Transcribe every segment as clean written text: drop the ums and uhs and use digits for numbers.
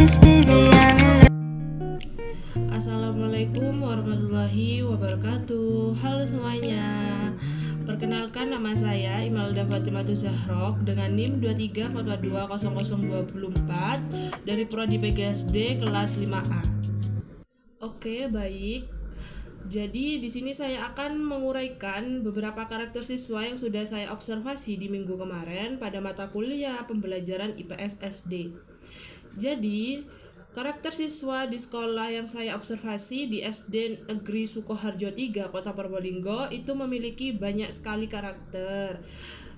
'cause baby I'm in love. Assalamualaikum warahmatullahi wabarakatuh. Halo semuanya. Perkenalkan, nama saya Imelda Fatimatu Zahrok dengan NIM 23420024 dari Prodi PGSD kelas 5A. Oke, baik. Jadi di sini saya akan menguraikan beberapa karakter siswa yang sudah saya observasi di minggu kemarin pada mata kuliah pembelajaran IPS SD. Jadi, karakter siswa di sekolah yang saya observasi di SD Negeri Sukoharjo 3, Kota Probolinggo itu memiliki banyak sekali karakter.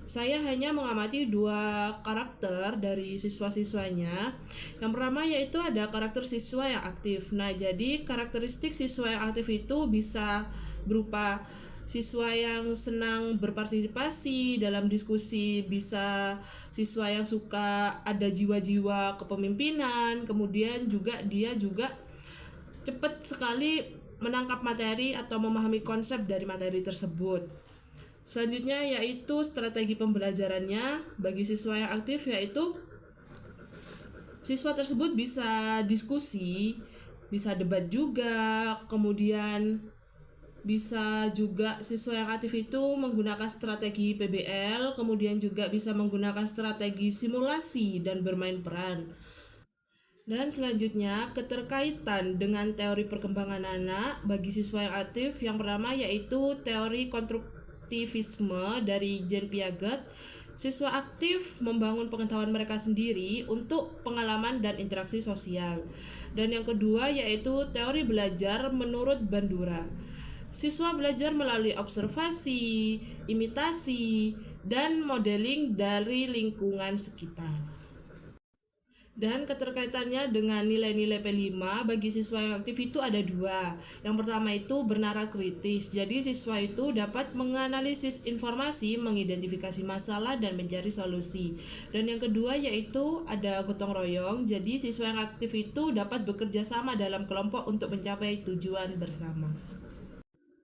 Saya hanya mengamati 2 karakter dari siswa-siswanya. Yang pertama yaitu ada karakter siswa yang aktif. Nah, jadi karakteristik siswa yang aktif itu bisa berupa siswa yang senang berpartisipasi dalam diskusi, bisa siswa yang suka ada jiwa-jiwa kepemimpinan, kemudian juga dia juga cepat sekali menangkap materi atau memahami konsep dari materi tersebut. Selanjutnya yaitu strategi pembelajarannya bagi siswa yang aktif, yaitu siswa tersebut bisa diskusi, bisa debat juga, kemudian bisa juga siswa yang aktif itu menggunakan strategi PBL, kemudian juga bisa menggunakan strategi simulasi dan bermain peran. Dan selanjutnya, keterkaitan dengan teori perkembangan anak bagi siswa yang aktif, yang pertama yaitu teori konstruktivisme dari Jean Piaget. Siswa aktif membangun pengetahuan mereka sendiri untuk pengalaman dan interaksi sosial. Dan yang kedua yaitu teori belajar menurut Bandura. Siswa belajar melalui observasi, imitasi, dan modeling dari lingkungan sekitar. Dan keterkaitannya dengan nilai-nilai P5 bagi siswa yang aktif itu ada 2. Yang pertama itu bernalar kritis. Jadi siswa itu dapat menganalisis informasi, mengidentifikasi masalah, dan mencari solusi. Dan yang kedua yaitu ada gotong royong. Jadi siswa yang aktif itu dapat bekerja sama dalam kelompok untuk mencapai tujuan bersama.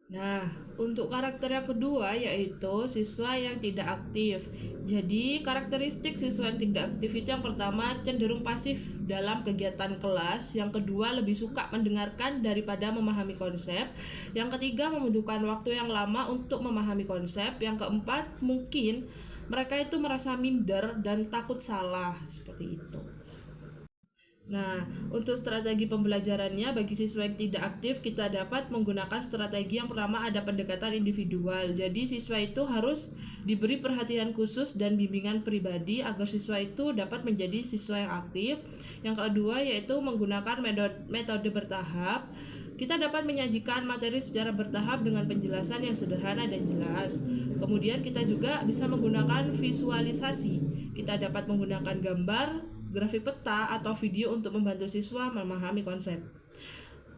Nah, untuk karakter yang kedua yaitu siswa yang tidak aktif. Jadi, karakteristik siswa yang tidak aktif itu yang pertama cenderung pasif dalam kegiatan kelas, yang kedua lebih suka mendengarkan daripada memahami konsep, yang ketiga membutuhkan waktu yang lama untuk memahami konsep, yang keempat mungkin mereka itu merasa minder dan takut salah, seperti itu. Nah, untuk strategi pembelajarannya bagi siswa yang tidak aktif, kita dapat menggunakan strategi yang pertama ada pendekatan individual. Jadi siswa itu harus diberi perhatian khusus dan bimbingan pribadi agar siswa itu dapat menjadi siswa yang aktif. Yang kedua yaitu menggunakan metode bertahap. Kita dapat menyajikan materi secara bertahap dengan penjelasan yang sederhana dan jelas. Kemudian kita juga bisa menggunakan visualisasi. Kita dapat menggunakan gambar, grafik peta, atau video untuk membantu siswa memahami konsep.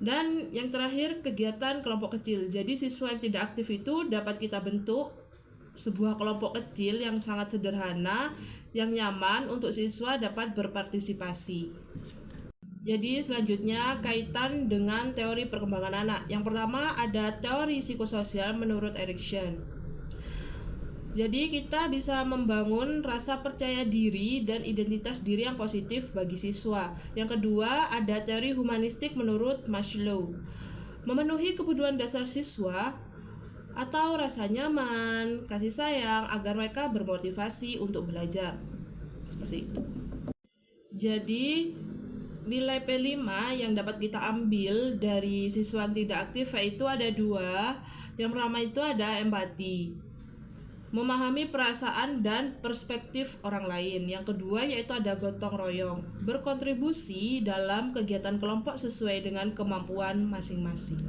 Dan yang terakhir, kegiatan kelompok kecil. Jadi siswa yang tidak aktif itu dapat kita bentuk sebuah kelompok kecil yang sangat sederhana, yang nyaman untuk siswa dapat berpartisipasi. Jadi selanjutnya kaitan dengan teori perkembangan anak. Yang pertama ada teori psikososial menurut Erikson. Jadi kita bisa membangun rasa percaya diri dan identitas diri yang positif bagi siswa. Yang kedua ada teori humanistik menurut Maslow. Memenuhi kebutuhan dasar siswa atau rasa nyaman, kasih sayang agar mereka bermotivasi untuk belajar. Seperti itu. Jadi nilai P5 yang dapat kita ambil dari siswa yang tidak aktif yaitu ada 2. Yang pertama itu ada empati, memahami perasaan dan perspektif orang lain. Yang kedua yaitu ada gotong royong, berkontribusi dalam kegiatan kelompok sesuai dengan kemampuan masing-masing.